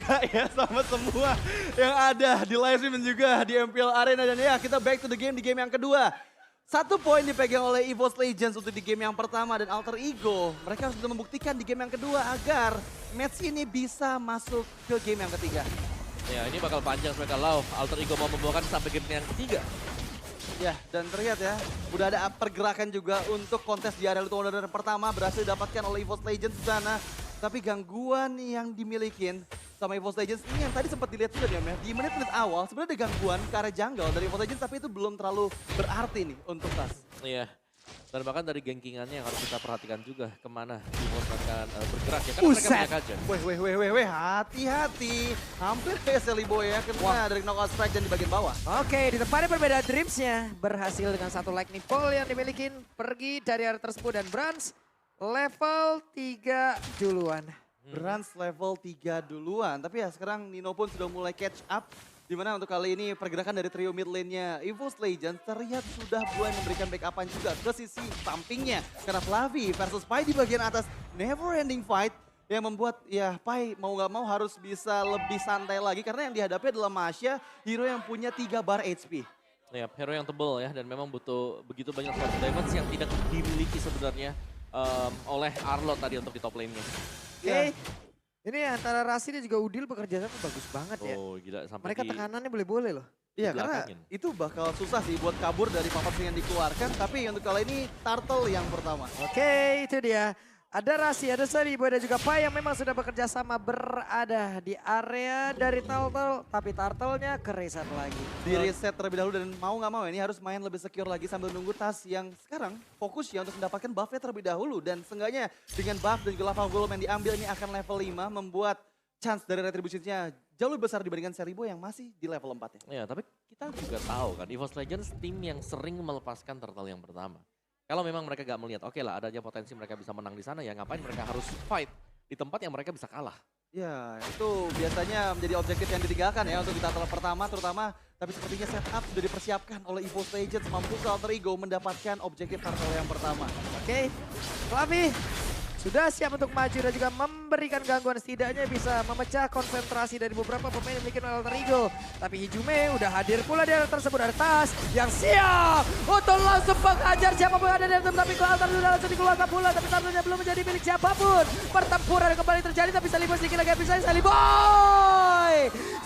suka ya sama semua yang ada di live stream dan juga di MPL Arena. Dan ya kita back to the game di game yang kedua. 1 poin dipegang oleh EVOS Legends untuk di game yang pertama dan Alter Ego. Mereka harus membuktikan di game yang kedua agar match ini bisa masuk ke game yang ketiga. Ya ini bakal panjang mereka Lau. Alter Ego mau membawakan sampai game yang ketiga. Ya, dan terlihat ya, udah ada pergerakan juga untuk kontes di area Luto Wonder pertama berhasil didapatkan oleh EVOS Legends di sana. Tapi gangguan yang dimilikin sama EVOS Legends ini yang tadi sempat dilihat juga ya, di menit-menit awal sebenarnya ada gangguan ke arah jungle dari EVOS Legends tapi itu belum terlalu berarti nih untuk Tas. Iya. Dan bahkan dari gengkingannya yang harus kita perhatikan juga kemana EVOS akan bergerak ya. Karena mereka banyak aja. Weh, hati-hati. Hampir kayak Sally Boy ya, kena dari knockout strike dan di bagian bawah. Oke, di tempatnya berbeda Dreamsnya berhasil dengan 1 lightning ball yang dimiliki pergi dari area tersebut dan Brans level 3 duluan. Brans level 3 duluan, tapi ya sekarang Nino pun sudah mulai catch up. Dimana untuk kali ini pergerakan dari trio mid lane-nya EVOS Legends terlihat sudah mulai memberikan backup-an juga ke sisi sampingnya. Karena Flavi versus Pai di bagian atas never ending fight yang membuat ya Pai mau gak mau harus bisa lebih santai lagi. Karena yang dihadapi adalah Masya, hero yang punya 3 bar HP. Ya, hero yang tebal ya dan memang butuh begitu banyak force damage yang tidak dimiliki sebenarnya oleh Arlott tadi untuk di top lane-nya. Oke, ini antara Rasi dan juga Udil bekerja sama bagus banget ya. Oh gila sampai Mereka tekanannya boleh-boleh loh. Iya karena Dibelakangin. itu bakal susah sih buat kabur dari papan yang dikeluarkan. Tapi untuk kali ini Turtle yang pertama. Oke, itu dia. Ada Rasi, ada Sally Boy dan juga Pai yang memang sudah bekerja sama berada di area dari Turtle. Tapi Turtle-nya kereset lagi. Di reset terlebih dahulu dan mau nggak mau ini harus main lebih secure lagi sambil nunggu Tas yang sekarang fokus ya untuk mendapatkan buff-nya terlebih dahulu. Dan seenggaknya dengan buff dan juga lava golem yang diambil ini akan level 5 membuat chance dari retribusinya jauh lebih besar dibandingkan Seribo yang masih di level 4 ya. Ya tapi kita juga tahu kan EVOS Legends tim yang sering melepaskan Turtle yang pertama. Kalau memang mereka gak melihat, oke lah adanya potensi mereka bisa menang di sana ya ngapain mereka harus fight di tempat yang mereka bisa kalah. Ya itu biasanya menjadi objektif yang ditinggalkan ya untuk di turtle pertama terutama. Tapi sepertinya setup sudah dipersiapkan oleh EVOS Legends mampu ke Alter Ego mendapatkan objektif turtle yang pertama. Oke, Flavi sudah siap untuk maju dan juga memberikan gangguan setidaknya bisa memecah konsentrasi dari beberapa pemain yang memiliki Alter Ego. Tapi Hijume udah hadir pula di area tersebut, ada Tas yang siap untuk langsung menghajar siapapun ada di dalam. Tapi kalau Alter sudah langsung dikeluarkan pula, tapi Turtle-nya belum menjadi milik siapapun. Pertempuran kembali terjadi tapi Sally Boy sedikit lagi bisa Sally Boy.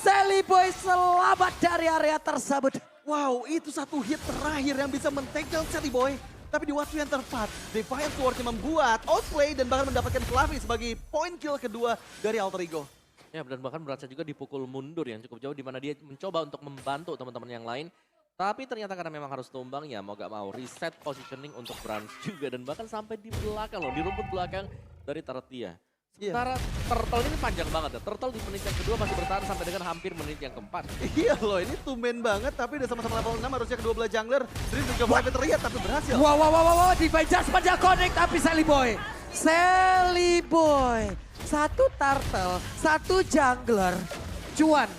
Sally Boy selamat dari area tersebut. Wow itu satu hit terakhir yang bisa men-take down Sally Boy. Tapi di waktu yang tepat, Defiant Sword-nya membuat outplay dan bahkan mendapatkan Flavi sebagai point kill kedua dari Alter Ego. Ya dan bahkan berhasil juga dipukul mundur yang cukup jauh di mana dia mencoba untuk membantu teman-teman yang lain. Tapi ternyata karena memang harus tumbang ya mau gak mau reset positioning untuk Brans juga. Dan bahkan sampai di belakang loh, di rumput belakang dari Taratia. Sementara Turtle ini panjang banget ya. Turtle di menit yang kedua masih bertahan sampai dengan hampir menit yang keempat. Iya loh ini tumben banget tapi udah sama-sama level 6 harusnya kedua belah jungler. Dream juga Flavi terlihat tapi berhasil. Wow, Divine Judgment yang connect tapi Sally Boy. Sally Boy. 1 Turtle, 1 jungler. Cuan.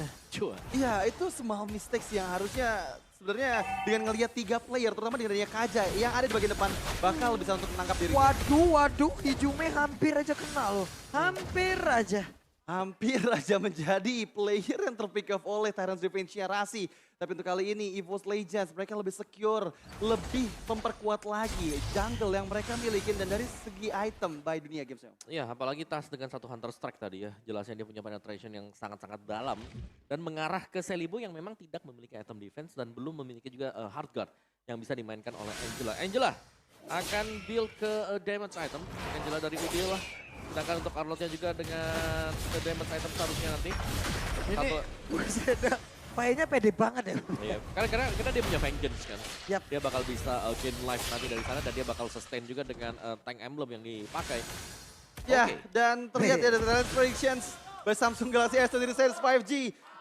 Iya itu small mistakes yang harusnya sebenarnya dengan ngelihat 3 player terutama dengan adanya Kaja yang ada di bagian depan bakal bisa untuk menangkap diri. Waduh, Hijume hampir aja kena loh. Hampir aja. Hampir aja menjadi player yang terpick off oleh Tyrant's Revenge-nya Rasi. Tapi untuk kali ini EVOS Legends mereka lebih secure, lebih memperkuat lagi jungle yang mereka miliki dan dari segi item by dunia games. Iya apalagi Tas dengan 1 Hunter Strike tadi ya. Jelasnya dia punya penetration yang sangat-sangat dalam. Dan mengarah ke Sally Boy yang memang tidak memiliki item defense dan belum memiliki juga hard guard yang bisa dimainkan oleh Angela. Angela akan build ke damage item. Angela dari Udil lah. Sedangkan untuk Arlott-nya juga dengan damage item seharusnya nanti. Ini Painya pede banget ya. Iya, karena dia punya vengeance kan. Yap. Dia bakal bisa gain life nanti dari sana dan dia bakal sustain juga dengan tank emblem yang dipakai. Ya, Oke. dan terlihat ya dari Talent Predictions by Samsung Galaxy S23 Series 5G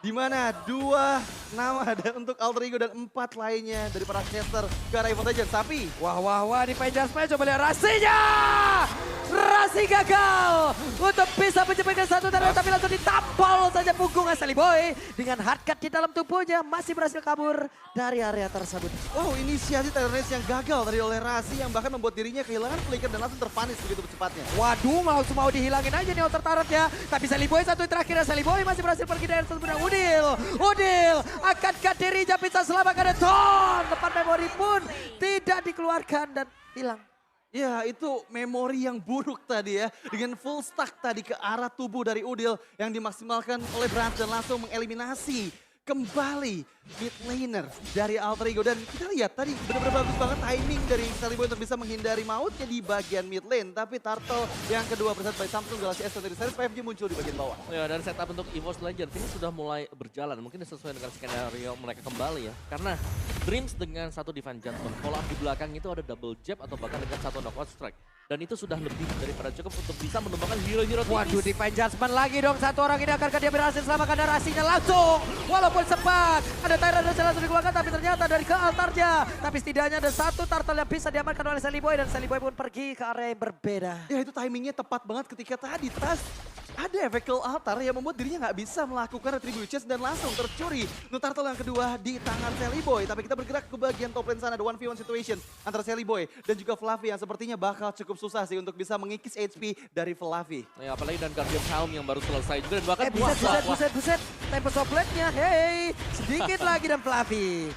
di mana 2 nama dan untuk Alter Ego dan 4 lainnya dari para caster ke arah Evo Legends. Tapi Wah, di Penjasma coba lihat Rasinya. Rasi gagal untuk bisa menyebabkan satu target tapi langsung ditampol saja punggung Asali Boy. Dengan hardcut di dalam tubuhnya masih berhasil kabur dari area tersebut. wow, inisiasi Titan Race yang gagal tadi oleh Rasi yang bahkan membuat dirinya kehilangan flicker dan langsung terpanis begitu cepatnya. Waduh, langsung mau dihilangin aja nih outer turretnya. Tapi Sally Boy satu yang terakhir, Sally Boy masih berhasil pergi dari tersebut. Udil, akankah dirinya bisa selamatkan Ton? Tempat memori pun tidak dikeluarkan dan hilang. Ya, itu memori yang buruk tadi ya. Dengan full stack tadi ke arah tubuh dari Udil yang dimaksimalkan oleh Brans dan langsung mengeliminasi kembali mid laner dari Alter Ego. Dan kita lihat tadi benar-benar bagus banget timing dari Sally Boy untuk bisa menghindari mautnya di bagian mid lane. Tapi Turtle yang kedua present by Samsung Galaxy S dari series 5G muncul di bagian bawah. Ya, dan setup untuk EVOS Legends ini sudah mulai berjalan. Mungkin sesuai dengan skenario mereka kembali ya. Karena Dreams dengan satu Divine Judgment, follow up di belakang itu ada double jab atau bahkan dengan satu knockout strike. Dan itu sudah lebih daripada cukup untuk bisa menumbangkan hero-hero tipis. Waduh, Divine Judgment lagi dong. Satu orang ini akankah dia berhasil selamatkan narasinya langsung. Walaupun sempat ada Tyrant yang langsung dikeluarkan tapi ternyata dari ke altarnya. Tapi setidaknya ada satu turtle yang bisa diamankan oleh Sally Boy dan Sally Boy pun pergi ke area yang berbeda. Ya, itu timingnya tepat banget ketika tadi Tas ada efek kill altar yang membuat dirinya nggak bisa melakukan retribution chase dan langsung tercuri. Untuk Turtle yang kedua di tangan Sally Boy. Tapi kita bergerak ke bagian top lane sana. Ada 1v1 situation antara Sally Boy dan juga Fluffy yang sepertinya bakal cukup susah sih untuk bisa mengikis HP dari Fluffy. Ya, apalagi dan Guardian Helm yang baru selesai juga dan bahkan Buset. Tempo sopletnya, hey. Sedikit lagi dan Fluffy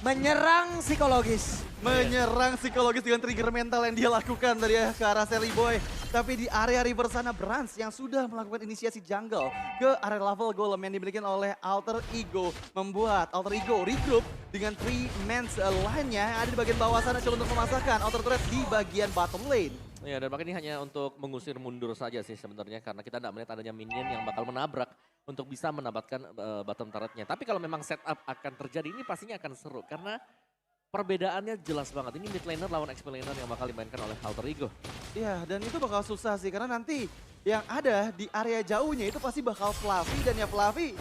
menyerang psikologis. Menyerang psikologis dengan trigger mental yang dia lakukan dari ke arah Sally Boy. Tapi di area river sana Brans yang sudah melakukan inisiasi jungle ke area level golem yang dimiliki oleh Alter Ego. Membuat Alter Ego regroup dengan 3 mans lainnya yang ada di bagian bawah sana coba untuk memasakkan Outer Turret di bagian bottom lane. Ya, dan makanya ini hanya untuk mengusir mundur saja sih sebenarnya karena kita tidak melihat adanya minion yang bakal menabrak untuk bisa mendapatkan bottom turretnya. Tapi kalau memang setup akan terjadi ini pastinya akan seru karena perbedaannya jelas banget. Ini mid laner lawan XP laner yang bakal dimainkan oleh Alter Ego. Iya, dan itu bakal susah sih karena nanti yang ada di area jauhnya itu pasti bakal Fluffy dan ya Fluffy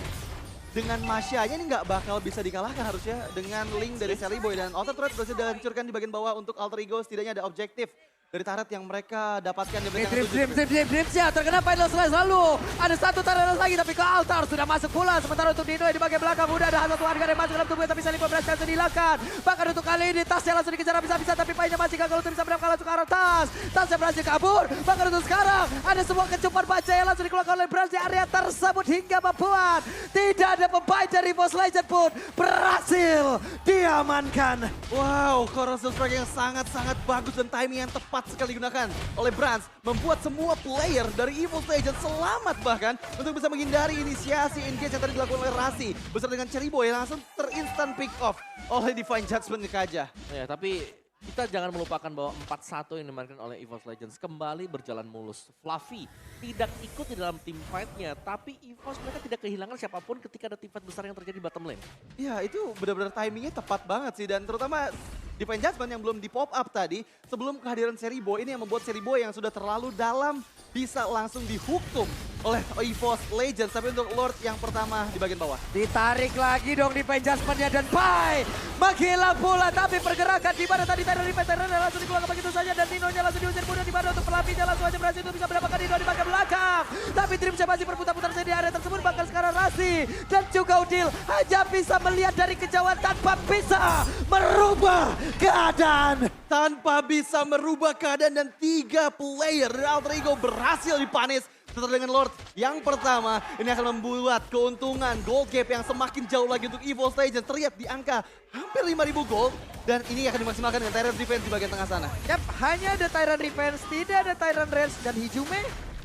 dengan Masya-nya ini nggak bakal bisa dikalahkan harusnya dengan link dari Sally Boy dan Outer Turret berhasil dihancurkan di bagian bawah untuk Alter Ego. Setidaknya ada objektif dari turret yang mereka dapatkan di belakang Dreams ya terkena final slice lalu. Ada satu turret lagi tapi ke altar sudah masuk pula. Sementara untuk Dino di bagian belakang udah ada satu warga yang masuk dalam tubuhnya tapi Sally Boy berhasil dihilangkan. Bahkan untuk kali ini tasnya langsung dikejar habis-habisan tapi painnya masih gagal untuk bisa mendapatkan langsung ke arah tas. Tasnya berhasil kabur. Bahkan untuk sekarang ada sebuah kecupan baja yang langsung dikeluarkan oleh Brans di area tersebut hingga membuat tidak ada pemain dari EVOS Legends pun berhasil diamankan. Wow, Corrosive Strike yang sangat-sangat bagus dan timing yang tepat sekali digunakan oleh Brans. Membuat semua player dari EVOS Legends selamat bahkan untuk bisa menghindari inisiasi engage yang tadi dilakukan oleh Rasi. Beserta dengan Cherry Boy langsung terinstant pick off oleh Divine Judgment Kaja. Ya, tapi kita jangan melupakan bahwa 4-1 yang dimainkan oleh EVOS Legends kembali berjalan mulus. Fluffy tidak ikut di dalam team fight-nya, tapi EVOS mereka tidak kehilangan siapapun ketika ada team fight besar yang terjadi di bottom lane. Ya, itu benar-benar timingnya tepat banget sih dan terutama Divine Judgment yang belum di pop up tadi sebelum kehadiran Seri Boy ini yang membuat Seri Boy yang sudah terlalu dalam bisa langsung dihukum oleh EVOS Legends. Tapi untuk Lord yang pertama di bagian bawah. Ditarik lagi dong Divine Judgment-nya dan Pai menghilang pula tapi pergerakan di mana tadi Tyrant langsung dikeluarkan begitu saja dan Nino-nya langsung diusir mudah di mana untuk Fluffy-nya langsung aja berhasil untuk bisa mendapatkan Nino di bagian belakang. Tapi Dreams masih berputar-putar saja di area tersebut bahkan sekarang Rasi dan juga Udil hanya bisa melihat dari kejauhan tanpa bisa merubah keadaan. Tanpa bisa merubah keadaan dan 3 player dari Alter Ego berhasil dipanis. Setelah dengan Lord yang pertama ini akan membuat keuntungan gold gap yang semakin jauh lagi untuk EVOS Legends. Terlihat di angka hampir 5.000 gold dan ini akan dimaksimalkan dengan Tyrant Defense di bagian tengah sana. Yap, hanya ada Tyrant Defense, tidak ada Tyrant Range dan Hijume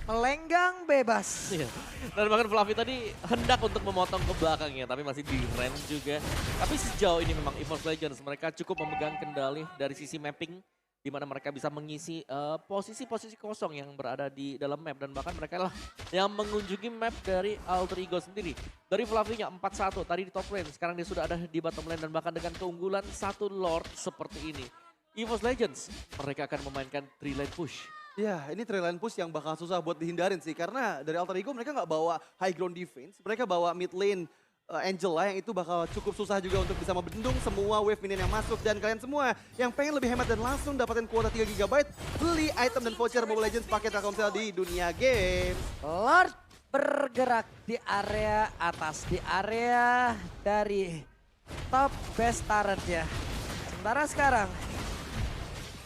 melenggang bebas. Iya. Dan bahkan Fluffy tadi hendak untuk memotong ke belakangnya, tapi masih di range juga. Tapi sejauh ini memang EVOS Legends mereka cukup memegang kendali dari sisi mapping, di mana mereka bisa mengisi posisi-posisi kosong yang berada di dalam map. Dan bahkan mereka lah yang mengunjungi map dari Alter Ego sendiri. Dari Fluffy-nya 4-1 tadi di top lane, sekarang dia sudah ada di bottom lane dan bahkan dengan keunggulan satu Lord seperti ini. EVOS Legends mereka akan memainkan 3 lane push. Ya, ini trail line push yang bakal susah buat dihindarin sih. Karena dari Alter Ego mereka nggak bawa high ground defense. Mereka bawa mid lane Angela yang itu bakal cukup susah juga untuk bisa membendung semua wave minion yang masuk. Dan kalian semua yang pengen lebih hemat dan langsung dapatin kuota 3 GB, beli item dan voucher Mobile Legends pakai Telkomsel di Dunia Game. Lord bergerak di area atas, di area dari top best turret-nya. Sementara sekarang,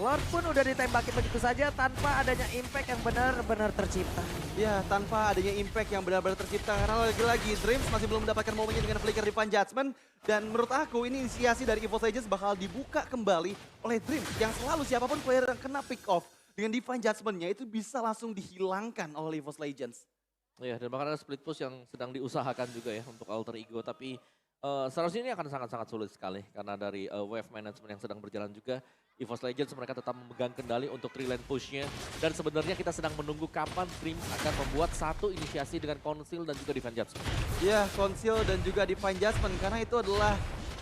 Lord pun udah ditembaki begitu saja tanpa adanya impact yang benar-benar tercipta. Ya, tanpa adanya impact yang benar-benar tercipta. Karena lagi-lagi Dreams masih belum mendapatkan momennya dengan Flicker Divine Judgment. Dan menurut aku ini inisiasi dari EVOS Legends bakal dibuka kembali oleh Dreams. Yang selalu siapapun player yang kena pick off dengan Divine Judgment-nya itu bisa langsung dihilangkan oleh EVOS Legends. Ya, dan bahkan ada split push yang sedang diusahakan juga ya untuk Alter Ego. Tapi seharusnya ini akan sangat-sangat sulit sekali. Karena dari wave management yang sedang berjalan juga. EVOS Legends mereka tetap memegang kendali untuk 3 lane push-nya. Dan sebenarnya kita sedang menunggu kapan Dreams akan membuat satu inisiasi dengan Conceal dan juga Divine Judgment. Ya, Conceal dan juga Divine Judgment karena itu adalah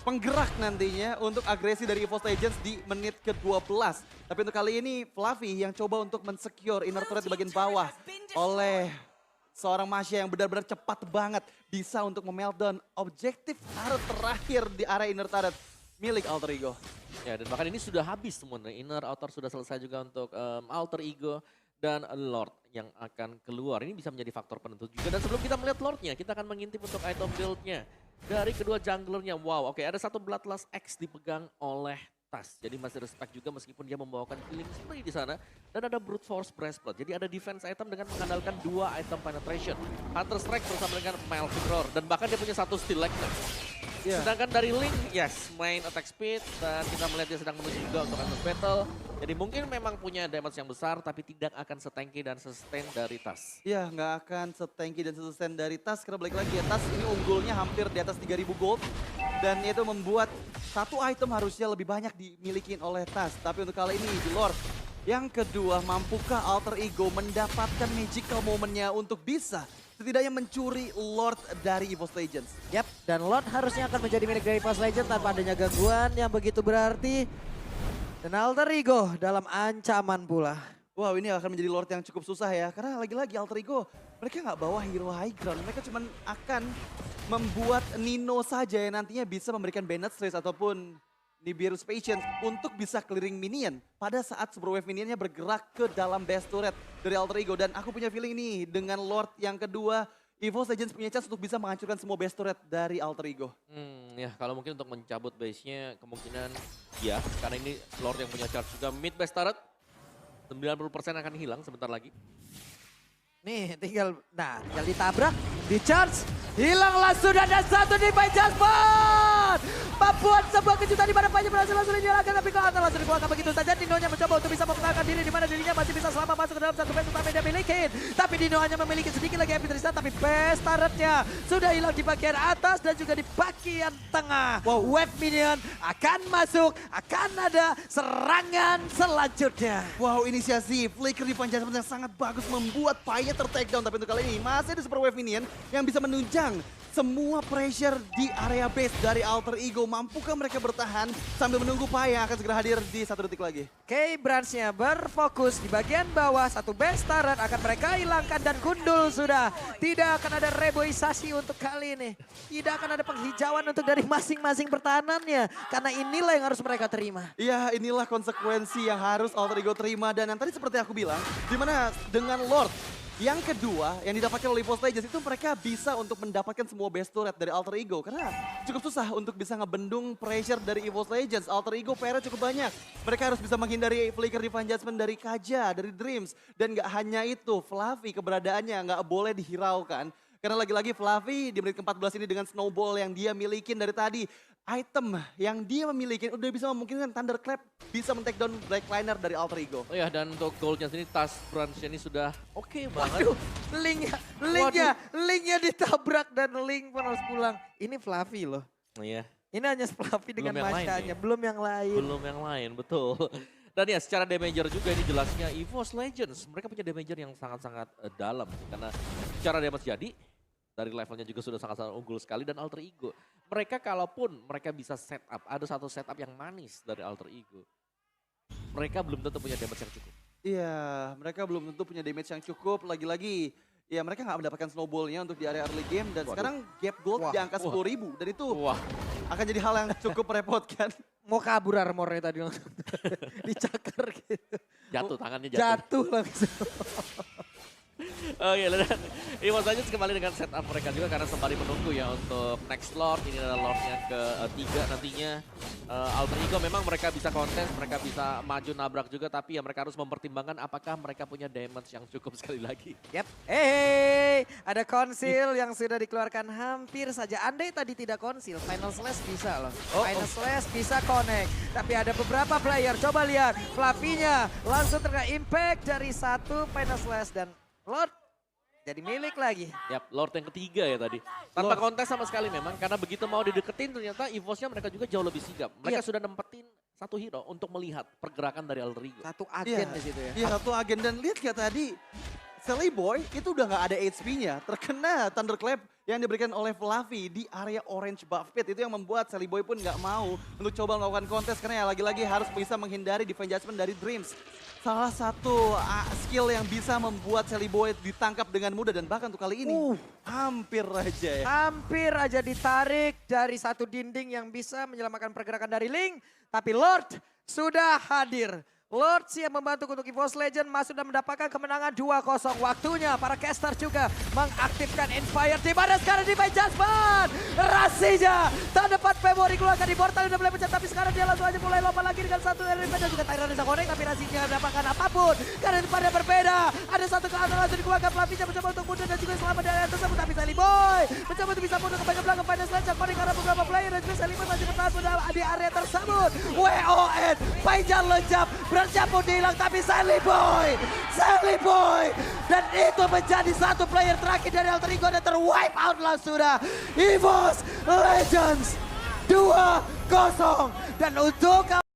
penggerak nantinya untuk agresi dari EVOS Legends di menit ke-12. Tapi untuk kali ini Fluffy yang coba untuk mensecure inner turret di bagian bawah oleh seorang Masya yang benar-benar cepat banget bisa untuk memeltdown objektif turret terakhir di area inner turret milik Alter Ego. Ya, dan bahkan ini sudah habis semuanya. Inner, outer sudah selesai juga untuk Alter Ego dan Lord yang akan keluar. Ini bisa menjadi faktor penentu juga. Dan sebelum kita melihat Lordnya, kita akan mengintip untuk item build-nya dari kedua junglernya. Wow, oke, ada satu Bloodlust X dipegang oleh Tas. Jadi masih respect juga meskipun dia membawakan Killing Spree di sana. Dan ada Brute Force Breastplate. Jadi ada defense item dengan mengandalkan 2 item penetration. Hunter Strike bersama dengan Melvin Roar. Dan bahkan dia punya satu Steel Leg. Yeah. Sedangkan dari Link, yes, main attack speed. Dan kita melihat dia sedang menuju juga untuk Endless Battle. Jadi mungkin memang punya damage yang besar, tapi tidak akan setanky dan sustain dari Tas. Ya, nggak akan setanky dan sustain dari Tas. Karena balik lagi ya, Tas ini unggulnya hampir di atas 3.000 gold. Dan itu membuat satu item harusnya lebih banyak dimiliki oleh Tas. Tapi untuk kali ini di Lord. Yang kedua, mampukah Alter Ego mendapatkan magical momennya untuk bisa setidaknya mencuri Lord dari EVOS Legends. Yap, dan Lord harusnya akan menjadi milik dari EVOS Legends tanpa adanya gangguan yang begitu berarti. Dan Alter Ego dalam ancaman pula. Wow, ini akan menjadi Lord yang cukup susah ya. Karena lagi-lagi Alter Ego, mereka nggak bawa hero high ground. Mereka cuma akan membuat Nino saja yang nantinya bisa memberikan Banned Stress ataupun Nibiru's Patience untuk bisa clearing minion pada saat Super Wave minionnya bergerak ke dalam base turret dari Alter Ego. Dan aku punya feeling nih dengan Lord yang kedua, EVOS Legends punya chance untuk bisa menghancurkan semua base turret dari Alter Ego. Ya kalau mungkin untuk mencabut base-nya kemungkinan ya. Karena ini Lord yang punya charge juga mid base turret. 90% akan hilang sebentar lagi. Nih tinggal ditabrak, di charge, hilanglah sudah ada satu Divine Judgment. Membuat sebuah kejutan di mana Fanya berhasil langsung dinyalakan tapi kok akan langsung dikeluarkan begitu saja. Dinonya mencoba untuk bisa mempertahankan diri di mana dirinya masih bisa selamat masuk ke dalam satu base utama yang dia miliki. Tapi Dino hanya memiliki sedikit lagi MP tersisa tapi base turretnya sudah hilang di bagian atas dan juga di bagian tengah. Wow. Wave minion akan masuk, akan ada serangan selanjutnya. Wow, inisiasi Flicker di Judgment yang sangat bagus membuat Fanya ter-takedown. Tapi untuk kali ini masih ada Super Wave minion yang bisa menunjang semua pressure di area base dari Alter Ego. Mampukah mereka bertahan sambil menunggu Paya akan segera hadir di 1 detik lagi. K-Branch-nya berfokus di bagian bawah. Satu base turret akan mereka hilangkan dan gundul sudah. Tidak akan ada reboisasi untuk kali ini. Tidak akan ada penghijauan untuk dari masing-masing pertahanannya. Karena inilah yang harus mereka terima. Iya, inilah konsekuensi yang harus Alter Ego terima. Dan yang tadi seperti aku bilang, dimana dengan Lord yang kedua yang didapatkan oleh EVOS Legends itu mereka bisa untuk mendapatkan semua base turret dari Alter Ego. Karena cukup susah untuk bisa ngebendung pressure dari EVOS Legends. Alter Ego PR cukup banyak. Mereka harus bisa menghindari Flicker Divine Judgment dari Kaja, dari Dreams. Dan gak hanya itu, Fluffy keberadaannya gak boleh dihiraukan. Karena lagi-lagi Fluffy di menit ke-14 ini dengan snowball yang dia milikin dari tadi. Item yang dia memiliki udah bisa memungkinkan Thunderclap bisa men-take down Blackliner dari Alter Ego. Oh ya, dan untuk goldnya sini Tas Branch ini sudah oke banget. Waduh, linknya ditabrak dan Link pun harus pulang. Ini Fluffy loh. Iya. Ini hanya Fluffy dengan Belum yang lain Masyanya, nih. belum yang lain. Belum yang lain, betul. Dan ya secara damager juga ini jelasnya EVOS Legends. Mereka punya damager yang sangat-sangat dalam. Karena secara damage jadi, dari levelnya juga sudah sangat-sangat unggul sekali. Dan Alter Ego, mereka kalaupun mereka bisa setup, ada satu setup yang manis dari Alter Ego. Mereka belum tentu punya damage yang cukup. Iya, mereka belum tentu punya damage yang cukup. Lagi-lagi ya mereka nggak mendapatkan snowballnya untuk di area early game. Dan Waduh. sekarang gap gold Wah. di angka 10.000. Dan itu Wah, akan jadi hal yang cukup merepotkan. Mau kabur armornya tadi langsung. Dicakar gitu. jatuh tangannya jatuh. Jatuh langsung. Oke, dan Evo saja kembali dengan setup mereka juga karena sembari menunggu ya untuk next Lord. Ini adalah Lordnya ketiga nantinya. Alter Ego memang mereka bisa kontes, mereka bisa maju nabrak juga, tapi ya mereka harus mempertimbangkan apakah mereka punya damage yang cukup sekali lagi. Yap. Hey, ada konsil yang sudah dikeluarkan hampir saja. Andai tadi tidak konsil, Final Slash bisa loh. Final Slash bisa connect. Tapi ada beberapa player, coba lihat. Flavinya langsung terkena impact dari satu Final Slash dan Lord jadi milik lagi. Yap, Lord yang ketiga ya tadi. Tanpa kontes sama sekali memang, karena begitu mau dideketin ternyata EVOS-nya mereka juga jauh lebih sigap. Mereka sudah nempetin satu hero untuk melihat pergerakan dari Alter Ego. Satu agen di situ ya. Iya, satu agen. Dan lihat kayak tadi, Sally Boy itu udah nggak ada HP-nya. Terkena Thunderclap yang diberikan oleh Fluffy di area orange buff pit. Itu yang membuat Sally Boy pun nggak mau untuk coba melakukan kontes. Karena ya lagi-lagi harus bisa menghindari defense judgment dari Dreams. Salah satu skill yang bisa membuat Sally Boy ditangkap dengan mudah. Dan bahkan untuk kali ini hampir aja ya. Hampir aja ditarik dari satu dinding yang bisa menyelamatkan pergerakan dari Link. Tapi Lord sudah hadir. Lord siap membantu untuk EVOS Legend masuk dan mendapatkan kemenangan 2-0. Waktunya para caster juga mengaktifkan Inspire. Di mana sekarang di main Jasmine. Rasija tak dapat memori keluarkan di portal udah mulai pecah. Tapi sekarang dia langsung aja mulai lompat lagi dengan satu dari dan juga Tyrann bisa connect. Tapi Rasija mendapatkan apapun. Karena itu pada berbeda. Ada satu ke atas langsung dikeluarkan. Flavinya mencoba untuk mundur dan juga selamat dari atas tersebut. Tapi Sally Boy mencoba untuk bisa mundur ke bagian belakang. Final Slash connect karena beberapa player dan juga Sally Boy masih bertahan di area tersebut. WON Paijan lejap. Bercampur hilang tapi Sally Boy dan itu menjadi satu player terakhir dari Alter Ego dan terwipe out lah sudah EVOS Legends 2-0 dan untuk